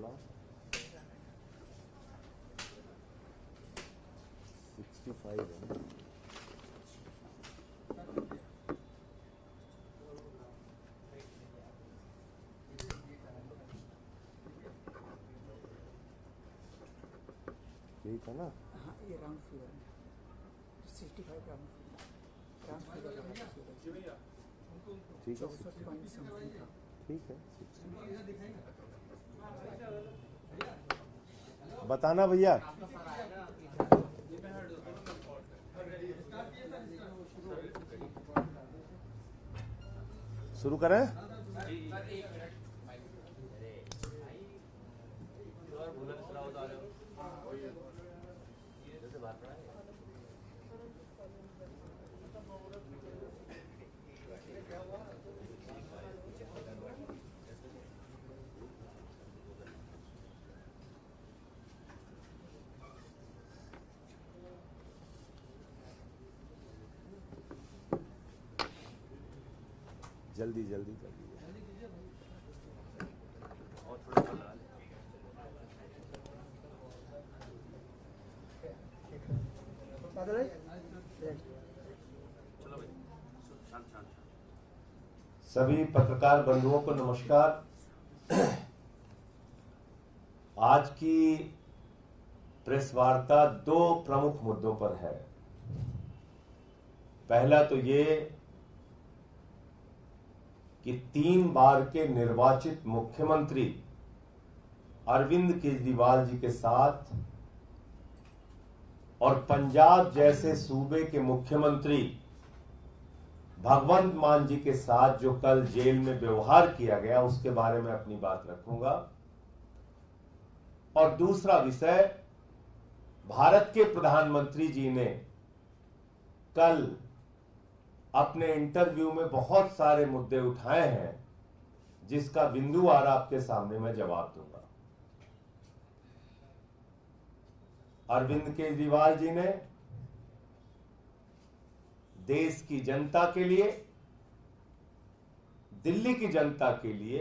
बताओ। 65 है। यही था ना? हाँ, ये राउंड फिगर है। 65 राउंड फिगर ठीक है, 64 पॉइंट समथिंग था। ठीक है। बताना भैया। शुरू करें? जल्दी जल्दी कर दीजिए। सभी पत्रकार बंधुओं को नमस्कार। आज की प्रेस वार्ता दो प्रमुख मुद्दों पर है। पहला तो ये कि 3 बार के निर्वाचित मुख्यमंत्री अरविंद केजरीवाल जी के साथ और पंजाब जैसे सूबे के मुख्यमंत्री भगवंत मान जी के साथ जो कल जेल में व्यवहार किया गया, उसके बारे में अपनी बात रखूंगा। और दूसरा विषय, भारत के प्रधानमंत्री जी ने कल अपने इंटरव्यू में बहुत सारे मुद्दे उठाए हैं, जिसका बिंदुवार आपके सामने मैं जवाब दूंगा। अरविंद केजरीवाल जी ने देश की जनता के लिए, दिल्ली की जनता के लिए,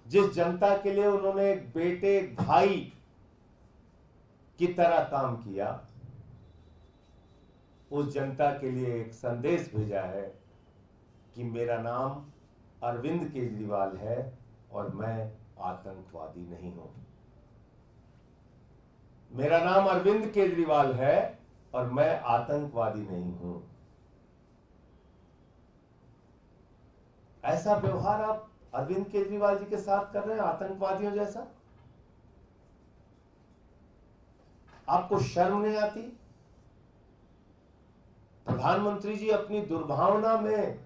जिस जनता के लिए उन्होंने एक बेटे भाई की तरह काम किया, उस जनता के लिए एक संदेश भेजा है कि मेरा नाम अरविंद केजरीवाल है और मैं आतंकवादी नहीं हूं। मेरा नाम अरविंद केजरीवाल है और मैं आतंकवादी नहीं हूं। ऐसा व्यवहार आप अरविंद केजरीवाल जी के साथ कर रहे हैं, आतंकवादियों जैसा। आपको शर्म नहीं आती? प्रधानमंत्री जी अपनी दुर्भावना में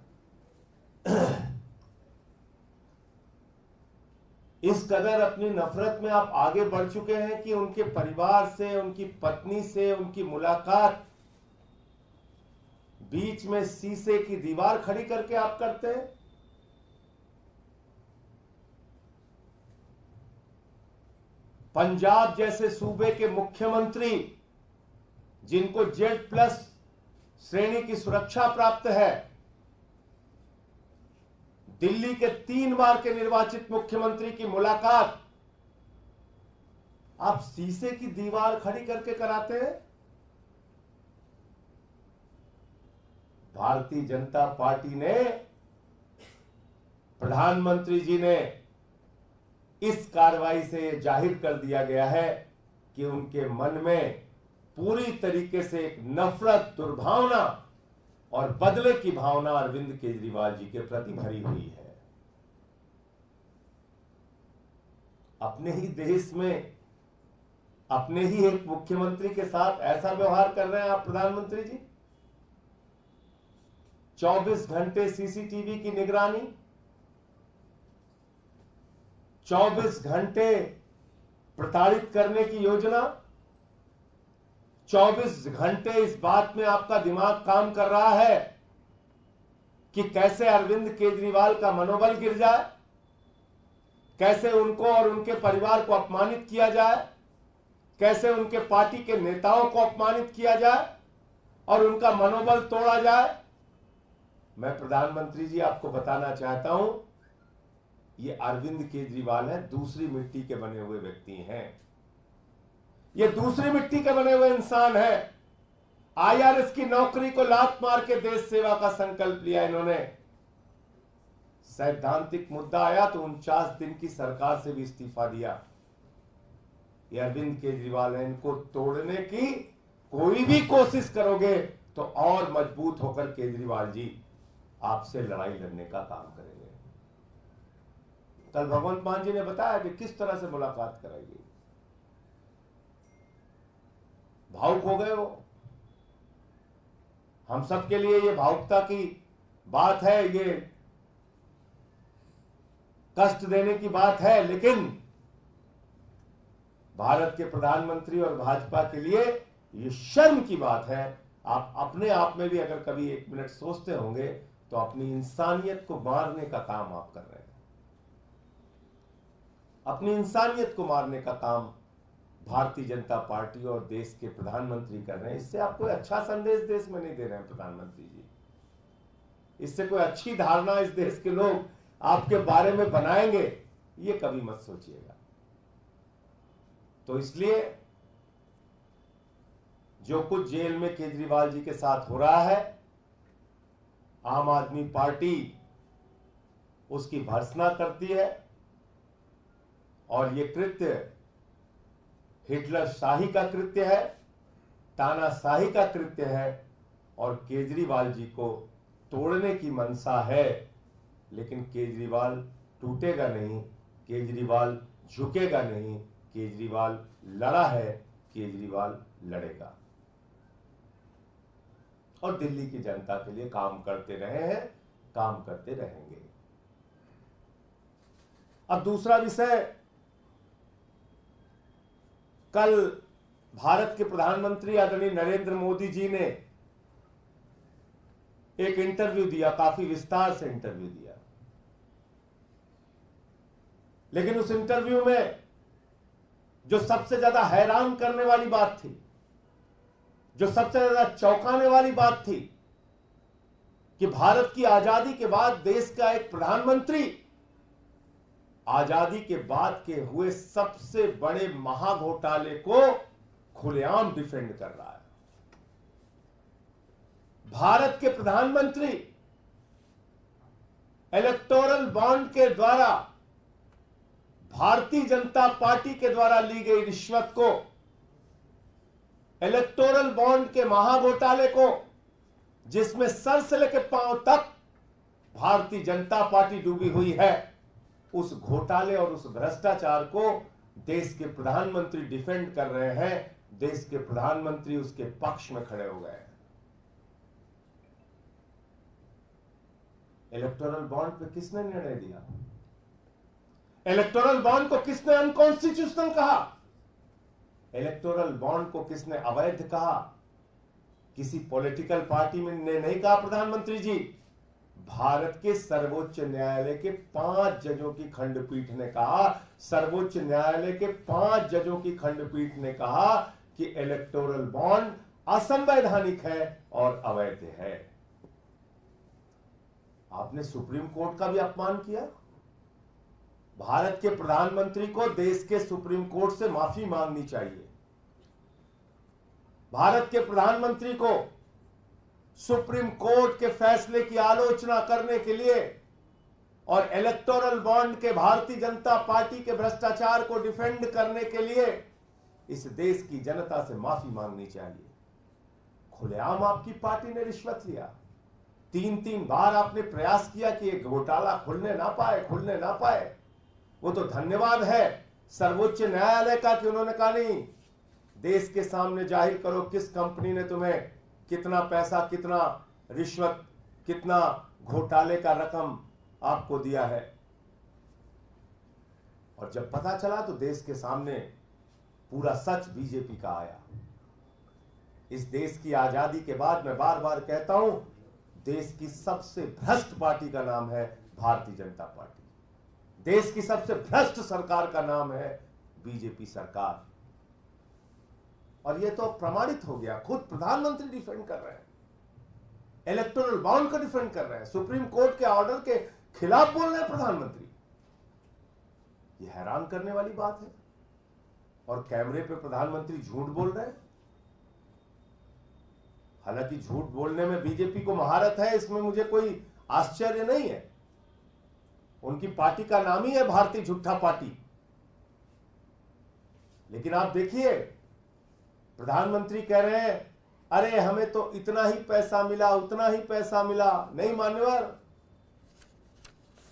इस कदर अपनी नफरत में आप आगे बढ़ चुके हैं कि उनके परिवार से, उनकी पत्नी से उनकी मुलाकात बीच में शीशे की दीवार खड़ी करके आप करते हैं। पंजाब जैसे सूबे के मुख्यमंत्री, जिनको Z+ श्रेणी की सुरक्षा प्राप्त है, दिल्ली के 3 बार के निर्वाचित मुख्यमंत्री की मुलाकात आप शीशे की दीवार खड़ी करके कराते हैं। भारतीय जनता पार्टी ने, प्रधानमंत्री जी ने इस कार्रवाई से जाहिर कर दिया गया है कि उनके मन में पूरी तरीके से एक नफरत, दुर्भावना और बदले की भावना अरविंद केजरीवाल जी के प्रति भरी हुई है। अपने ही देश में अपने ही एक मुख्यमंत्री के साथ ऐसा व्यवहार कर रहे हैं आप प्रधानमंत्री जी। 24 घंटे सीसीटीवी की निगरानी, 24 घंटे प्रताड़ित करने की योजना, 24 घंटे इस बात में आपका दिमाग काम कर रहा है कि कैसे अरविंद केजरीवाल का मनोबल गिर जाए, कैसे उनको और उनके परिवार को अपमानित किया जाए, कैसे उनके पार्टी के नेताओं को अपमानित किया जाए और उनका मनोबल तोड़ा जाए। मैं प्रधानमंत्री जी आपको बताना चाहता हूं, ये अरविंद केजरीवाल है, दूसरी मिट्टी के बने हुए व्यक्ति हैं, ये दूसरी मिट्टी के बने हुए इंसान है। IRS की नौकरी को लात मार के देश सेवा का संकल्प लिया इन्होंने। सैद्धांतिक मुद्दा आया तो 49 दिन की सरकार से भी इस्तीफा दिया। ये अरविंद केजरीवाल है, इनको तोड़ने की कोई भी कोशिश करोगे तो और मजबूत होकर केजरीवाल जी आपसे लड़ाई लड़ने का काम करेंगे। कल भगवंत मान जी ने बताया कि किस तरह से मुलाकात कराई गई। भावुक हो गए वो। हम सबके लिए ये भावुकता की बात है, ये कष्ट देने की बात है, लेकिन भारत के प्रधानमंत्री और भाजपा के लिए ये शर्म की बात है। आप अपने आप में भी अगर कभी 1 मिनट सोचते होंगे तो अपनी इंसानियत को मारने का काम आप कर रहे हैं। अपनी इंसानियत को मारने का काम भारतीय जनता पार्टी और देश के प्रधानमंत्री कर रहे हैं। इससे आप कोई अच्छा संदेश देश में नहीं दे रहे हैं प्रधानमंत्री जी। इससे कोई अच्छी धारणा इस देश के लोग आपके बारे में बनाएंगे, ये कभी मत सोचिएगा। तो इसलिए जो कुछ जेल में केजरीवाल जी के साथ हो रहा है, आम आदमी पार्टी उसकी भर्त्सना करती है और ये कृत्य हिटलर शाही का कृत्य है, तानाशाही का कृत्य है और केजरीवाल जी को तोड़ने की मंशा है। लेकिन केजरीवाल टूटेगा नहीं, केजरीवाल झुकेगा नहीं, केजरीवाल लड़ा है, केजरीवाल लड़ेगा और दिल्ली की जनता के लिए काम करते रहे हैं, काम करते रहेंगे। अब दूसरा विषय, कल भारत के प्रधानमंत्री आदरणीय नरेंद्र मोदी जी ने एक इंटरव्यू दिया, काफी विस्तार से इंटरव्यू दिया। लेकिन उस इंटरव्यू में जो सबसे ज्यादा हैरान करने वाली बात थी, जो सबसे ज्यादा चौंकाने वाली बात थी कि भारत की आजादी के बाद देश का एक प्रधानमंत्री आजादी के बाद के हुए सबसे बड़े महाघोटाले को खुलेआम डिफेंड कर रहा है। भारत के प्रधानमंत्री इलेक्टोरल बॉन्ड के द्वारा भारतीय जनता पार्टी के द्वारा ली गई रिश्वत को, इलेक्टोरल बॉन्ड के महाघोटाले को, जिसमें सर से लेकर पांव तक भारतीय जनता पार्टी डूबी हुई है, उस घोटाले और उस भ्रष्टाचार को देश के प्रधानमंत्री डिफेंड कर रहे हैं। देश के प्रधानमंत्री उसके पक्ष में खड़े हो गए हैं। इलेक्टोरल बॉन्ड पे किसने निर्णय दिया? इलेक्टोरल बॉन्ड को किसने अनकॉन्स्टिट्यूशनल कहा? इलेक्टोरल बॉन्ड को किसने अवैध कहा? किसी पॉलिटिकल पार्टी में ने नहीं कहा प्रधानमंत्री जी। भारत के सर्वोच्च न्यायालय के 5 जजों की खंडपीठ ने कहा, सर्वोच्च न्यायालय के 5 जजों की खंडपीठ ने कहा कि इलेक्टोरल बॉन्ड असंवैधानिक है और अवैध है। आपने सुप्रीम कोर्ट का भी अपमान किया। भारत के प्रधानमंत्री को देश के सुप्रीम कोर्ट से माफी मांगनी चाहिए। भारत के प्रधानमंत्री को सुप्रीम कोर्ट के फैसले की आलोचना करने के लिए और इलेक्टोरल बॉन्ड के भारतीय जनता पार्टी के भ्रष्टाचार को डिफेंड करने के लिए इस देश की जनता से माफी मांगनी चाहिए। खुलेआम आपकी पार्टी ने रिश्वत लिया। 3 बार आपने प्रयास किया कि यह घोटाला खुलने ना पाए। वो तो धन्यवाद है सर्वोच्च न्यायालय का कि उन्होंने कहा नहीं, देश के सामने जाहिर करो किस कंपनी ने तुम्हें कितना पैसा, कितना रिश्वत, कितना घोटाले का रकम आपको दिया है। और जब पता चला तो देश के सामने पूरा सच बीजेपी का आया। इस देश की आजादी के बाद मैं बार बार कहता हूं, देश की सबसे भ्रष्ट पार्टी का नाम है भारतीय जनता पार्टी। देश की सबसे भ्रष्ट सरकार का नाम है बीजेपी सरकार। और यह तो प्रमाणित हो गया। खुद प्रधानमंत्री डिफेंड कर रहे हैं, इलेक्टोरल बॉन्ड को डिफेंड कर रहे हैं, सुप्रीम कोर्ट के ऑर्डर के खिलाफ बोल रहे हैं प्रधानमंत्री। ये हैरान करने वाली बात है। और कैमरे पे प्रधानमंत्री झूठ बोल रहे हैं। हालांकि झूठ बोलने में बीजेपी को महारत है, इसमें मुझे कोई आश्चर्य नहीं है। उनकी पार्टी का नाम ही है भारतीय झूठा पार्टी। लेकिन आप देखिए, प्रधानमंत्री कह रहे हैं अरे हमें तो इतना ही पैसा मिला, उतना ही पैसा मिला। नहीं मान्यवर,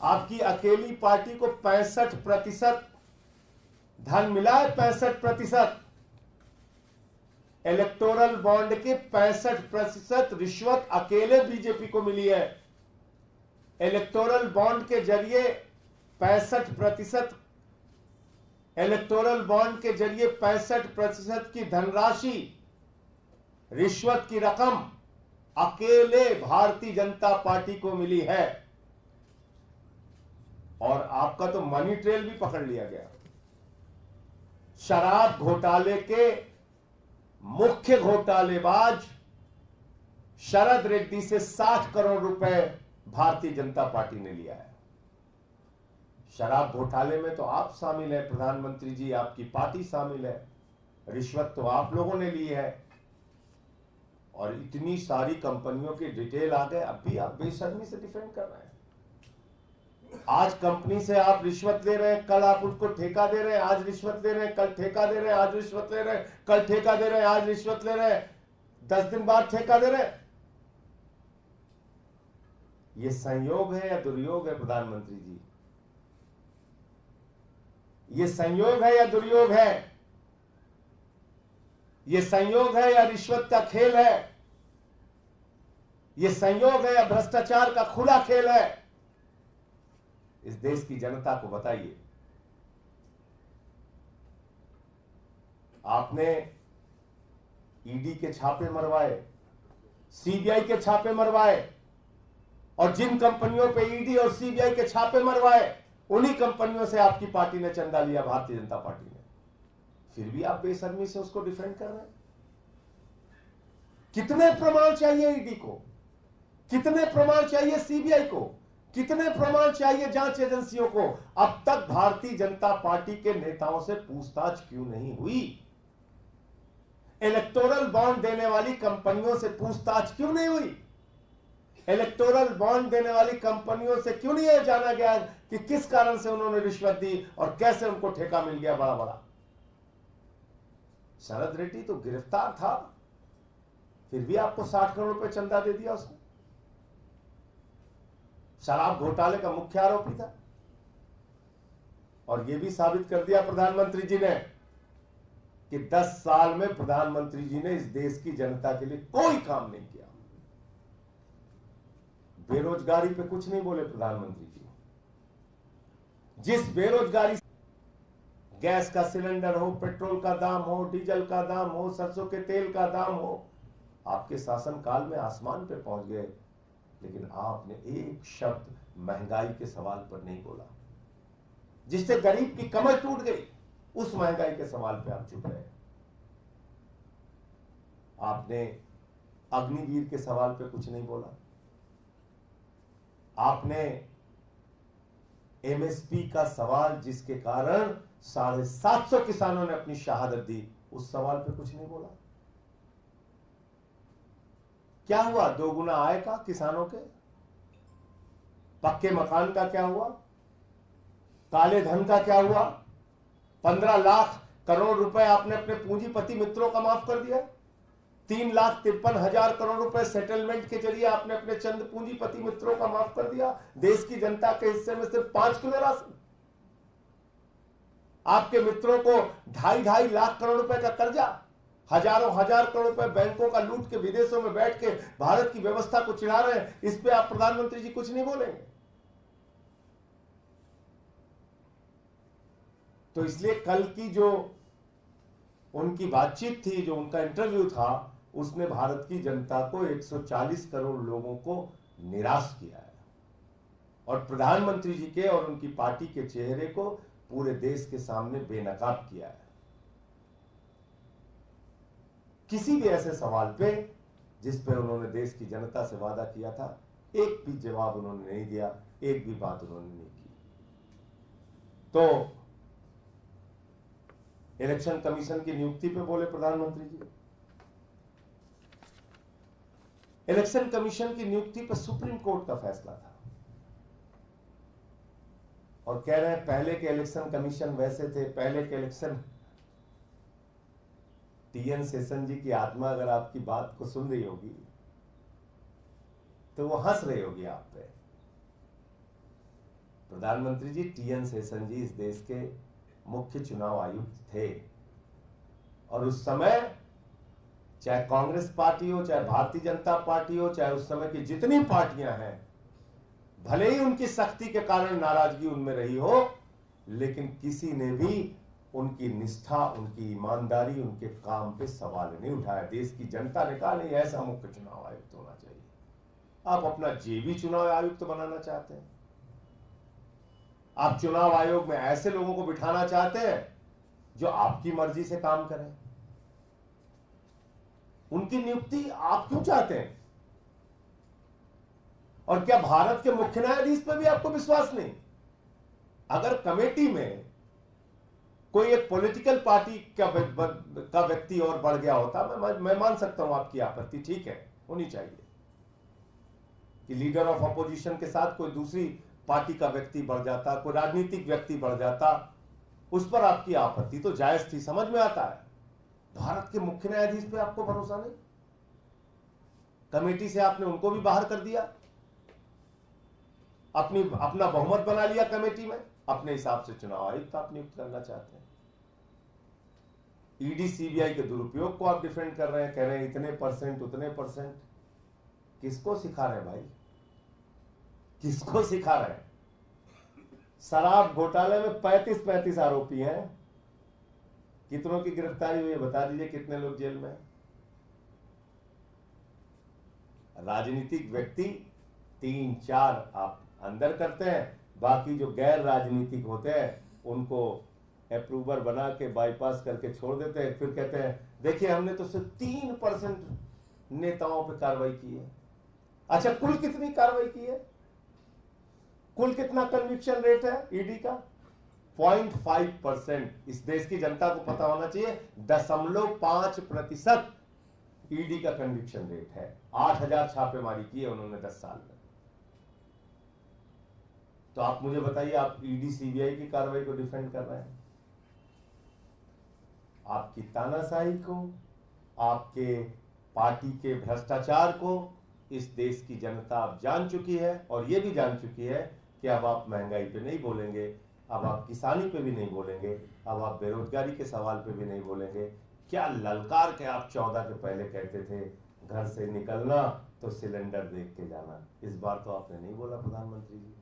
आपकी अकेली पार्टी को 65% धन मिला है। 65% इलेक्टोरल बॉन्ड के 65% रिश्वत अकेले बीजेपी को मिली है। इलेक्टोरल बॉन्ड के जरिए 65% इलेक्टोरल बॉन्ड के जरिए 65% की धनराशि, रिश्वत की रकम अकेले भारतीय जनता पार्टी को मिली है। और आपका तो मनी ट्रेल भी पकड़ लिया गया। शराब घोटाले के मुख्य घोटालेबाज शरद रेड्डी से 60 करोड़ रुपए भारतीय जनता पार्टी ने लिया है। शराब घोटाले में तो आप शामिल है प्रधानमंत्री जी, आपकी पार्टी शामिल है। रिश्वत तो आप लोगों ने ली है। और इतनी सारी कंपनियों की डिटेल आ गए, अब भी आप बेशर्मी से डिफेंड कर रहे हैं। आज कंपनी से आप रिश्वत ले रहे हैं, कल आप उसको ठेका दे रहे हैं, आज रिश्वत ले रहे हैं, कल ठेका दे रहे हैं, आज रिश्वत ले रहे हैं, कल ठेका दे रहे हैं, आज रिश्वत ले रहे हैं, 10 दिन बाद ठेका दे रहे हैं। ये संयोग है या दुर्योग है प्रधानमंत्री जी? ये संयोग है या दुर्योग है? ये संयोग है या रिश्वत का खेल है? ये संयोग है या भ्रष्टाचार का खुला खेल है? इस देश की जनता को बताइए। आपने ईडी के छापे मरवाए, सीबीआई के छापे मरवाए, और जिन कंपनियों पे ईडी और सीबीआई के छापे मरवाए उन्हीं कंपनियों से आपकी पार्टी ने चंदा लिया, भारतीय जनता पार्टी ने। फिर भी आप बेशर्मी से उसको डिफेंड कर रहे हैं। कितने प्रमाण चाहिए ईडी को? कितने प्रमाण चाहिए सीबीआई को? कितने प्रमाण चाहिए जांच एजेंसियों को? अब तक भारतीय जनता पार्टी के नेताओं से पूछताछ क्यों नहीं हुई? इलेक्टोरल बॉन्ड देने वाली कंपनियों से पूछताछ क्यों नहीं हुई? इलेक्टोरल बॉन्ड देने वाली कंपनियों से क्यों नहीं जाना गया कि किस कारण से उन्होंने रिश्वत दी और कैसे उनको ठेका मिल गया बड़ा बड़ा? शरद रेड्डी तो गिरफ्तार था, फिर भी आपको 60 करोड़ रुपए चंदा दे दिया उसने। शराब घोटाले का मुख्य आरोपी था। और यह भी साबित कर दिया प्रधानमंत्री जी ने कि 10 साल में प्रधानमंत्री जी ने इस देश की जनता के लिए कोई काम नहीं किया। बेरोजगारी पे कुछ नहीं बोले प्रधानमंत्री जी। जिस बेरोजगारी, गैस का सिलेंडर हो, पेट्रोल का दाम हो, डीजल का दाम हो, सरसों के तेल का दाम हो, आपके शासनकाल में आसमान पे पहुंच गए। लेकिन आपने एक शब्द महंगाई के सवाल पर नहीं बोला। जिससे गरीब की कमर टूट गई, उस महंगाई के सवाल पे आप चुप रहे। आपने अग्निवीर के सवाल पे कुछ नहीं बोला। आपने एमएसपी का सवाल, जिसके कारण 750 किसानों ने अपनी शहादत दी, उस सवाल पे कुछ नहीं बोला। क्या हुआ? 2 गुना आय का किसानों के? पक्के मकान का क्या हुआ? काले धन का क्या हुआ? 15 लाख करोड़ रुपए आपने अपने पूंजीपति मित्रों का माफ कर दिया। 3,53,000 करोड़ रुपए सेटलमेंट के जरिए आपने अपने चंद पूंजीपति मित्रों का माफ कर दिया। देश की जनता के हिस्से में सिर्फ 5 किलो राशि। आपके मित्रों को 2.5 लाख करोड़ रुपए का कर्जा, हजारों हजार करोड़ रुपए बैंकों का लूट के विदेशों में बैठ के भारत की व्यवस्था को चिढ़ा रहे हैं। इस पे आप प्रधानमंत्री जी कुछ नहीं बोलेंगे। तो इसलिए कल की जो उनकी बातचीत थी, जो उनका इंटरव्यू था, उसने भारत की जनता को, 140 करोड़ लोगों को निराश किया है और प्रधानमंत्री जी के और उनकी पार्टी के चेहरे को पूरे देश के सामने बेनकाब किया है। किसी भी ऐसे सवाल पे जिस पे उन्होंने देश की जनता से वादा किया था, एक भी जवाब उन्होंने नहीं दिया, एक भी बात उन्होंने नहीं की। तो इलेक्शन कमीशन की नियुक्ति पे बोले प्रधानमंत्री जी। इलेक्शन कमीशन की नियुक्ति पर सुप्रीम कोर्ट का फैसला था और कह रहे हैं पहले के इलेक्शन कमीशन वैसे थे, पहले के इलेक्शन। टीएन शेषन जी की आत्मा अगर आपकी बात को सुन रही होगी तो वो हंस रही होगी आप पे। प्रधानमंत्री जी, टीएन शेषन जी इस देश के मुख्य चुनाव आयुक्त थे और उस समय चाहे कांग्रेस पार्टी हो, चाहे भारतीय जनता पार्टी हो, चाहे उस समय की जितनी पार्टियां हैं, भले ही उनकी सख्ती के कारण नाराजगी उनमें रही हो, लेकिन किसी ने भी उनकी निष्ठा, उनकी ईमानदारी, उनके काम पे सवाल नहीं उठाया। देश की जनता ने कहा नहीं, ऐसा मुख्य चुनाव आयुक्त होना चाहिए। आप अपना जेबी चुनाव आयुक्त बनाना चाहते हैं, आप चुनाव आयोग में ऐसे लोगों को बिठाना चाहते हैं जो आपकी मर्जी से काम करें। उनकी नियुक्ति आप क्यों चाहते हैं? और क्या भारत के मुख्य न्यायाधीश पर भी आपको विश्वास नहीं? अगर कमेटी में कोई एक पॉलिटिकल पार्टी का व्यक्ति और बढ़ गया होता, मैं मान सकता हूं आपकी आपत्ति, ठीक है, होनी चाहिए कि लीडर ऑफ अपोजिशन के साथ कोई दूसरी पार्टी का व्यक्ति बढ़ जाता, कोई राजनीतिक व्यक्ति बढ़ जाता, उस पर आपकी आपत्ति तो जायज थी, समझ में आता है। भारत के मुख्य न्यायाधीश पे आपको भरोसा नहीं? कमेटी से आपने उनको भी बाहर कर दिया, अपना बहुमत बना लिया कमेटी में, अपने हिसाब से चुनाव आयुक्त आप नियुक्त करना चाहते हैं। ईडी सीबीआई के दुरुपयोग को आप डिफेंड कर रहे हैं, कह रहे हैं इतने परसेंट उतने परसेंट। किसको सिखा रहे हैं भाई, किसको सिखा रहे हैं? शराब घोटाले में 35 आरोपी हैं, कितनों की गिरफ्तारी हुई है बता दीजिए, कितने लोग जेल में? राजनीतिक व्यक्ति 3-4 आप अंदर करते हैं, बाकी जो गैर राजनीतिक होते हैं उनको अप्रूवर बना के बाईपास करके छोड़ देते हैं। फिर कहते हैं देखिए हमने तो सिर्फ 3% नेताओं पे कार्रवाई की है। अच्छा, कुल कितनी कार्रवाई की है? कुल कितना कन्विक्शन रेट है ईडी का? 0.5%। इस देश की जनता को पता होना चाहिए 0.5% ईडी का कन्विक्शन रेट है। 8,000 छापेमारी की है उन्होंने 10 साल में। तो आप मुझे बताइए, आप ईडी सीबीआई की कार्रवाई को डिफेंड कर रहे हैं? आपकी तानाशाही को, आपके पार्टी के भ्रष्टाचार को इस देश की जनता अब जान चुकी है और यह भी जान चुकी है कि अब आप महंगाई पे नहीं बोलेंगे, अब आप किसानी पे भी नहीं बोलेंगे, अब आप बेरोजगारी के सवाल पे भी नहीं बोलेंगे। क्या ललकार के आप 14 के पहले कहते थे घर से निकलना तो सिलेंडर देख के जाना, इस बार तो आपने नहीं बोला प्रधानमंत्री जी।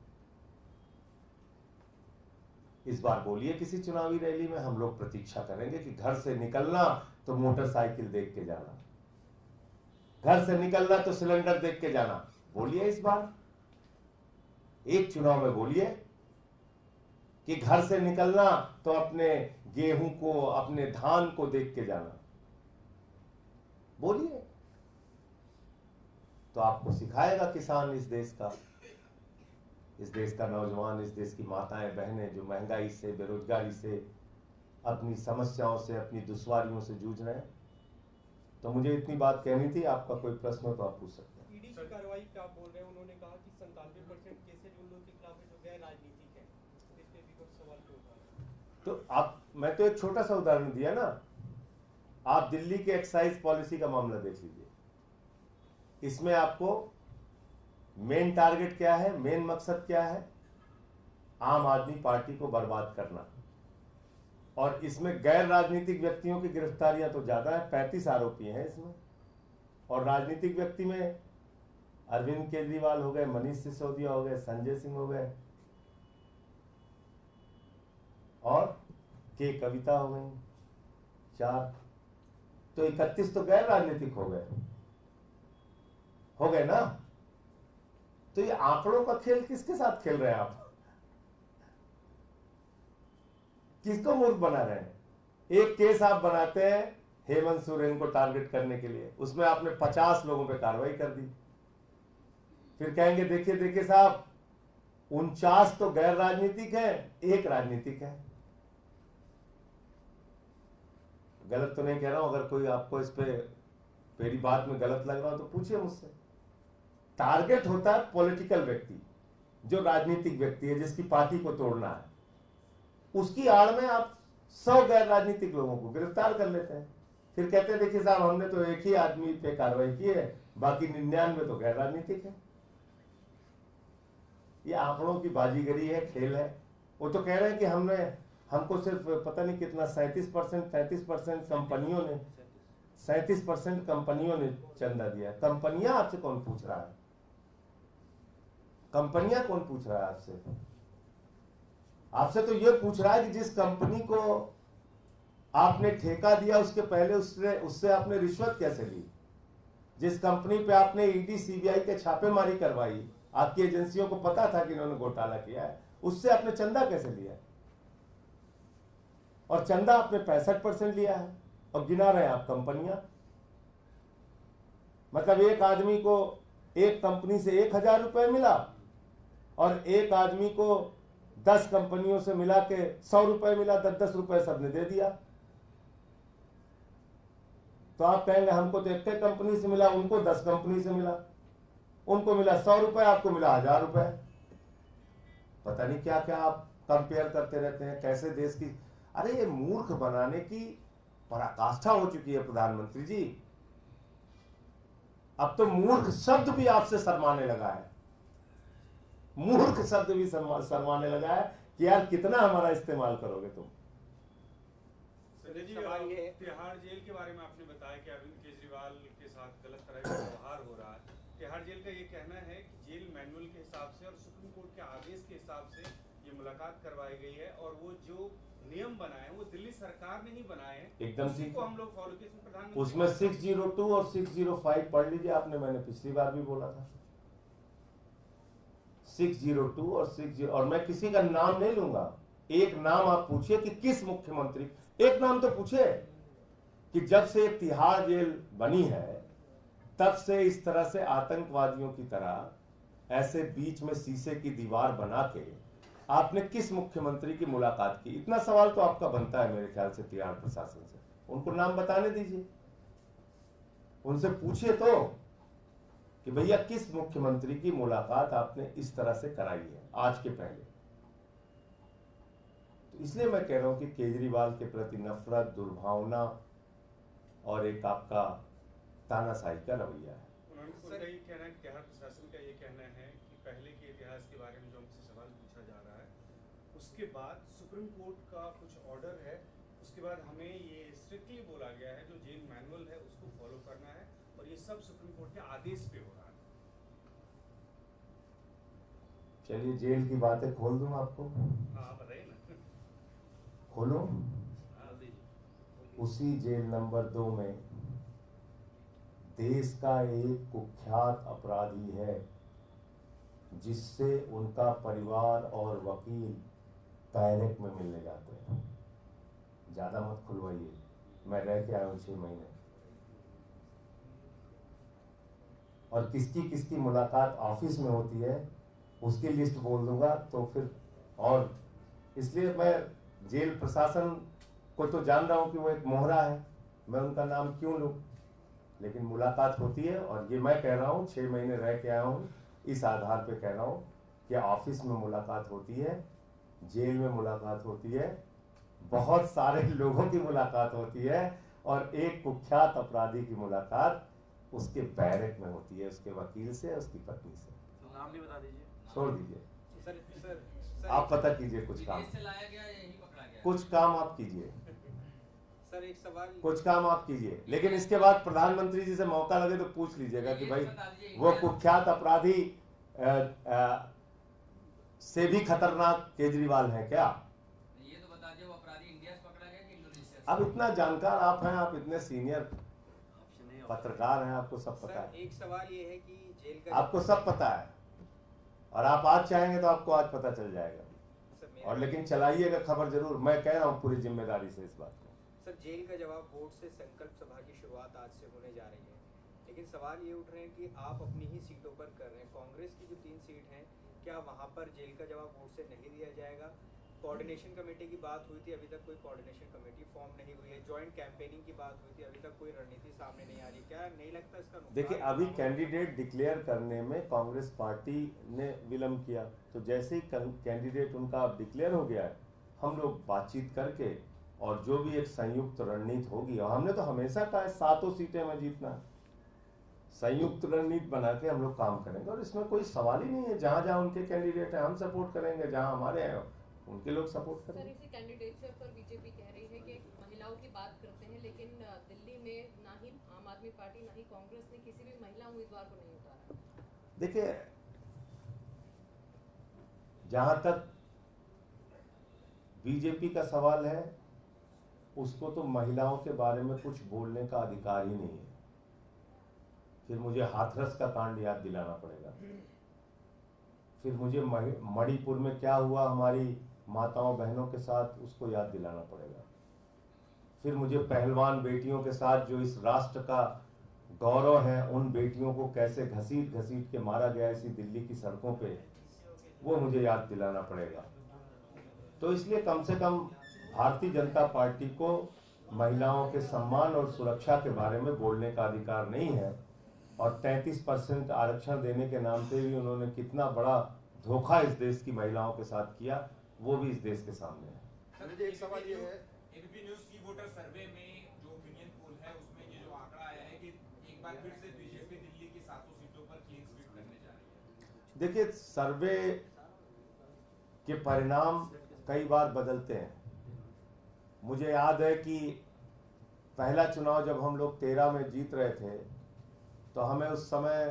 इस बार बोलिए किसी चुनावी रैली में, हम लोग प्रतीक्षा करेंगे कि घर से निकलना तो मोटरसाइकिल देख के जाना, घर से निकलना तो सिलेंडर देख के जाना। बोलिए इस बार, एक चुनाव में बोलिए कि घर से निकलना तो अपने गेहूं को, अपने धान को देख के जाना। बोलिए, तो आपको सिखाएगा किसान इस देश का नौजवान, इस देश की माताएं बहनें जो महंगाई से, बेरोजगारी से, अपनी समस्याओं से, अपनी दुश्वारियों से जूझ रहे हैं। तो मुझे इतनी बात कहनी थी। आपका कोई प्रश्न हो तो आप पूछ सकते हैं। ईडी की कार्रवाई क्या बोल रहे हैं? उन्होंने कहा कि 97% केसेज उन लोगों के खिलाफ है जो गैर राजनीतिक है, इस पे भी कुछ सवाल क्यों उठा रहे हैं? तो मैं तो एक छोटा सा उदाहरण दिया ना, आप दिल्ली के एक्साइज पॉलिसी का मामला देख लीजिए। इसमें आपको मेन टारगेट क्या है, मेन मकसद क्या है? आम आदमी पार्टी को बर्बाद करना। और इसमें गैर राजनीतिक व्यक्तियों की गिरफ्तारियां तो ज्यादा है, 35 आरोपी हैं इसमें। और राजनीतिक व्यक्ति में अरविंद केजरीवाल हो गए, मनीष सिसोदिया हो गए, संजय सिंह हो गए और के कविता हो गई, 4। तो 31 तो गैर राजनीतिक हो गए ना। तो ये आंकड़ों का खेल किसके साथ खेल रहे हैं आप? किसको मूर्ख बना रहे हैं? एक केस आप बनाते हैं हेमंत सोरेन को टारगेट करने के लिए, उसमें आपने 50 लोगों पे कार्रवाई कर दी। फिर कहेंगे देखिए साहब, 49 तो गैर राजनीतिक है, 1 राजनीतिक है। गलत तो नहीं कह रहा हूं, अगर कोई आपको इस पे मेरी बात में गलत लग रहा हो तो पूछिए मुझसे। टारगेट होता है पॉलिटिकल व्यक्ति, जो राजनीतिक व्यक्ति है, जिसकी पार्टी को तोड़ना है, उसकी आड़ में आप 100 गैर राजनीतिक लोगों को गिरफ्तार कर लेते हैं, फिर कहते हैं देखिए साहब हमने तो एक ही आदमी पे कार्रवाई की है, बाकी 99 तो गैर राजनीतिक है। ये आंकड़ों की बाजीगरी है, खेल है। वो तो कह रहे हैं कि हमको सिर्फ पता नहीं कितना 37% कंपनियों ने 37% कंपनियों ने चंदा दिया। कंपनियां आपसे कौन पूछ रहा है? कंपनियां कौन पूछ रहा है आपसे? आपसे तो ये पूछ रहा है कि जिस कंपनी को आपने ठेका दिया उसके पहले उससे आपने रिश्वत कैसे ली? जिस कंपनी पे आपने ईडी सीबीआई के छापेमारी करवाई, आपकी एजेंसियों को पता था कि इन्होंने घोटाला किया है, उससे आपने चंदा कैसे लिया? और चंदा आपने 65% लिया है और गिना रहे हैं आप कंपनियां। मतलब एक आदमी को एक कंपनी से 1000 रुपए मिला और एक आदमी को 10 कंपनियों से मिला के 100 रुपए मिला, 10-10 रुपए सबने दे दिया। तो आप कहेंगे हमको तो एक कंपनी से मिला, उनको 10 कंपनी से मिला, उनको मिला 100 रुपए, आपको मिला 1000 रुपए। पता नहीं क्या क्या आप कंपेयर करते रहते हैं, कैसे देश की। अरे ये मूर्ख बनाने की पराकाष्ठा हो चुकी है प्रधानमंत्री जी। अब तो मूर्ख शब्द भी आपसे शर्माने लगा है, मूर्ख शब्द भी शर्माने लगा है कि यार कितना हमारा इस्तेमाल करोगे तुम। संजय जी, तिहाड़ जेल के बारे में आपने बताया कि अरविंद केजरीवाल के साथ गलत तरह का व्यवहार हो रहा है। तिहाड़ जेल का ये कहना है कि जेल मैनुअल के हिसाब से और सुप्रीम कोर्ट के आदेश के हिसाब से ये मुलाकात करवाई गई है, और वो जो नियम बनाए वो दिल्ली सरकार ने ही बनाए हैं, एकदम उसी को हम लोग फॉलो किए। प्रधानमंत्री उसमें 602 और 605 पढ़ लीजिए आपने, मैंने पिछली बार भी बोला था। 602 और 60, और मैं किसी का नाम नहीं लूंगा, एक नाम आप पूछिए कि किस मुख्यमंत्री, एक नाम तो पूछे कि जब से तिहाड़ जेल बनी है तब से इस तरह से आतंकवादियों की तरह ऐसे बीच में शीशे की दीवार बना के आपने किस मुख्यमंत्री की मुलाकात की? इतना सवाल तो आपका बनता है मेरे ख्याल से तिहाड़ प्रशासन से। उनको नाम बताने दीजिए, उनसे पूछिए तो कि भैया किस मुख्यमंत्री की मुलाकात आपने इस तरह से कराई है आज के पहले। तो इसलिए मैं कह रहा हूं कि केजरीवाल के प्रति नफरत, दुर्भावना और एक आपका तानाशाही का रवैया है। उनका ये कहना है, तिहाड़ प्रशासन का ये कहना है कि पहले के इतिहास के बारे में जो हमसे सवाल पूछा जा रहा है, उसके बाद सुप्रीम कोर्ट का कुछ ऑर्डर है, उसके बाद हमें ये स्ट्रिक्टली बोला गया है जो जेल मैनुअल है उसको फॉलो करना है, और ये सब सुप्रीम कोर्ट के आदेश पे हो रहा है। चलिए जेल की बातें खोल दूं आपको? हाँ बताइए ना। खोलो। उसी जेल नंबर 2 में देश का एक कुख्यात अपराधी है जिससे उनका परिवार और वकील बैरक में मिलने जाते हैं। ज्यादा मत खुलवाइए, मैं रह के आया हूं 6 महीने। और किसकी किसकी मुलाकात ऑफिस में होती है उसकी लिस्ट बोल दूंगा तो फिर, और इसलिए मैं जेल प्रशासन को तो जान रहा हूं कि वो एक मोहरा है, मैं उनका नाम क्यों लूं, लेकिन मुलाकात होती है। और ये मैं कह रहा हूं 6 महीने रह के आया हूं, इस आधार पे कह रहा हूं कि ऑफिस में मुलाकात होती है, जेल में मुलाकात होती है, बहुत सारे लोगों की मुलाकात होती है, और एक कुख्यात अपराधी की मुलाकात उसके बैरक में होती है, उसके वकील से, उसकी पत्नी से। नाम भी बता दीजिए। छोड़ दीजिए, सर आप पता कीजिए कुछ काम, से लाया गया यही पकड़ा गया। कुछ काम आप कीजिए, सर एक सवाल, कुछ काम आप कीजिए, लेकिन इसके बाद प्रधानमंत्री जी से मौका लगे तो पूछ लीजिएगा कि भाई वो कुख्यात अपराधी से भी खतरनाक केजरीवाल है क्या? ये तो बता दिया वो अपराधी इंडिया से पकड़ा गया कि इंडोनेशिया अब इतना जानकार आप हैं, आप इतने सीनियर पत्रकार हैं, आपको सब पता है। एक सवाल ये है कि जेल का, आपको सब पता है, और आप आज चाहेंगे तो आपको आज पता चल जाएगा। और लेकिन चलाइएगा खबर जरूर, मैं कह रहा हूँ पूरी जिम्मेदारी से इस बात को। सर जेल का जवाब बोर्ड से संकल्प सभा की शुरुआत आज से होने जा रही है, लेकिन सवाल ये उठ रहे हैं कि आप अपनी ही सीटों पर कर रहे हैं। कांग्रेस की जो 3 सीट हैं, क्या वहां पर जेल का जवाब बोर्ड से नहीं दिया जाएगा? कोऑर्डिनेशन कमेटी की बात हुई थी, अभी तक कोई कोऑर्डिनेशन कमेटी फॉर्म नहीं हुई है। जॉइंट कैंपेनिंग की बात हुई थी, अभी तक कोई रणनीति सामने नहीं आ रही। क्या नहीं लगता इसका नुकसान? देखिए, अभी कैंडिडेट डिक्लेयर करने में कांग्रेस पार्टी ने विलम्ब किया, तो जैसे ही कैंडिडेट उनका डिक्लेयर हो गया है, हम लोग बातचीत करके और जो भी एक संयुक्त रणनीति होगी, और हमने तो हमेशा कहा है 7 सीटें में जीतना है, संयुक्त रणनीति बना के हम लोग काम करेंगे। और इसमें कोई सवाल ही नहीं है, जहां जहां उनके कैंडिडेट हैं हम सपोर्ट करेंगे, जहां हमारे हैं उनके लोग सपोर्ट सर, करेंगे। इसी कैंडिडेचर पर बीजेपी कह रही है कि महिलाओं की बात करते हैं, लेकिन दिल्ली में ना ही आम आदमी पार्टी ना ही कांग्रेस ने किसी भी महिला उम्मीदवार को नहीं उतारा। देखिए, जहां तक बीजेपी का सवाल है, उसको तो महिलाओं के बारे में कुछ बोलने का अधिकार ही नहीं है। फिर मुझे हाथरस का कांड याद दिलाना पड़ेगा, फिर मुझे मणिपुर में क्या हुआ हमारी माताओं बहनों के साथ, उसको याद दिलाना पड़ेगा। फिर मुझे पहलवान बेटियों के साथ जो इस राष्ट्र का गौरव है, उन बेटियों को कैसे घसीट घसीट के मारा गया इसी दिल्ली की सड़कों पे, वो मुझे याद दिलाना पड़ेगा। तो इसलिए कम से कम भारतीय जनता पार्टी को महिलाओं के सम्मान और सुरक्षा के बारे में बोलने का अधिकार नहीं है। और 33% आरक्षण देने के नाम पे भी उन्होंने कितना बड़ा धोखा इस देश की महिलाओं के साथ किया, वो भी इस देश के सामने है। सर, एक सवाल ये है, एबीपी न्यूज़ की वोटर सर्वे में जो ओपिनियन पोल है उसमें ये जो आंकड़ा आया है कि एक बार फिर से बीजेपी दिल्ली की 7 सीटों पर क्लीन स्वीप करने जा रही है। देखिए, सर्वे के परिणाम कई बार बदलते हैं। मुझे याद है कि पहला चुनाव जब हम लोग 13 में जीत रहे थे, तो हमें उस समय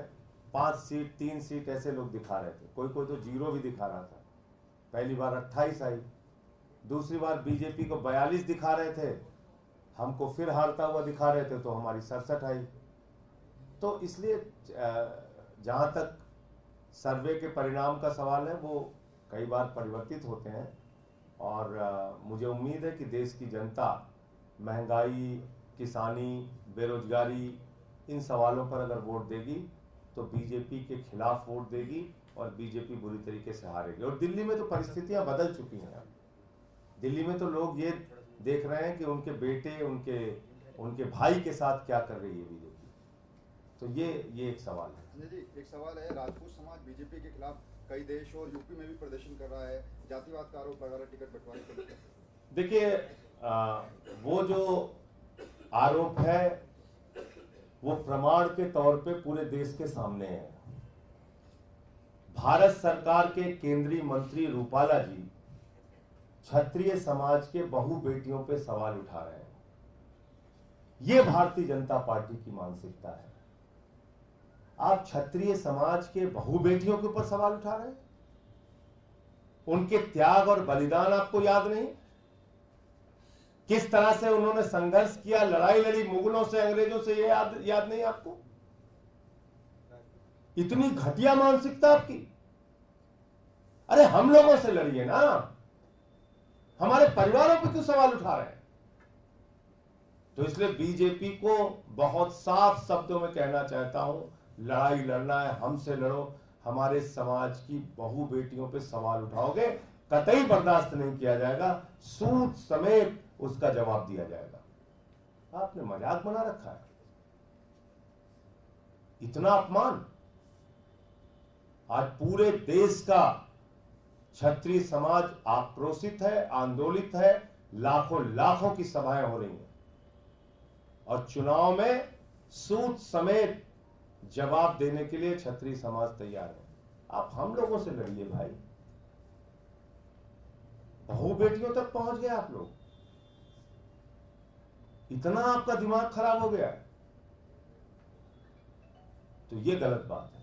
5 सीट 3 सीट ऐसे लोग दिखा रहे थे, कोई कोई तो 0 भी दिखा रहा था। पहली बार 28 आई, दूसरी बार बीजेपी को 42 दिखा रहे थे, हमको फिर हारता हुआ दिखा रहे थे, तो हमारी 67 आई। तो इसलिए जहाँ तक सर्वे के परिणाम का सवाल है, वो कई बार परिवर्तित होते हैं। और मुझे उम्मीद है कि देश की जनता महंगाई, किसानी, बेरोजगारी, इन सवालों पर अगर वोट देगी तो बीजेपी के खिलाफ वोट देगी और बीजेपी बुरी तरीके से हारेगी। और दिल्ली में तो परिस्थितियां बदल चुकी हैं। दिल्ली में तो लोग ये देख रहे हैं कि उनके बेटे, उनके भाई के साथ क्या कर रही है बीजेपी। तो ये एक सवाल है। संजय जी, एक सवाल है, राजपूत समाज बीजेपी के खिलाफ कई देश और यूपी में भी प्रदर्शन कर रहा है, जातिवाद का आरोप लगा रहा है टिकट बंटवारे को लेकर। देखिए, वो जो आरोप है वो प्रमाण के तौर पे पूरे देश के सामने है। भारत सरकार के केंद्रीय मंत्री रूपाला जी क्षत्रिय समाज के बहु बेटियों पे सवाल उठा रहे हैं। ये भारतीय जनता पार्टी की मानसिकता है। आप क्षत्रिय समाज के बहु बेटियों के ऊपर सवाल उठा रहे हैं? उनके त्याग और बलिदान आपको याद नहीं? किस तरह से उन्होंने संघर्ष किया, लड़ाई लड़ी मुगलों से, अंग्रेजों से, ये याद नहीं आपको? इतनी घटिया मानसिकता आपकी। अरे हम लोगों से लड़िए ना, हमारे परिवारों पे क्यों सवाल उठा रहे हैं? तो इसलिए बीजेपी को बहुत साफ शब्दों में कहना चाहता हूं, लड़ाई लड़ना है हमसे लड़ो। हमारे समाज की बहु बेटियों पे सवाल उठाओगे, कतई बर्दाश्त नहीं किया जाएगा, सूद समेत उसका जवाब दिया जाएगा। आपने मजाक बना रखा है। इतना अपमान। आज पूरे देश का क्षत्रिय समाज आक्रोशित है, आंदोलित है, लाखों लाखों की सभाएं हो रही हैं और चुनाव में सूद समेत जवाब देने के लिए क्षत्रिय समाज तैयार है। आप हम लोगों से लड़िए भाई। बहु बेटियों तक पहुंच गए आप लोग। इतना आपका दिमाग खराब हो गया, तो ये गलत बात है।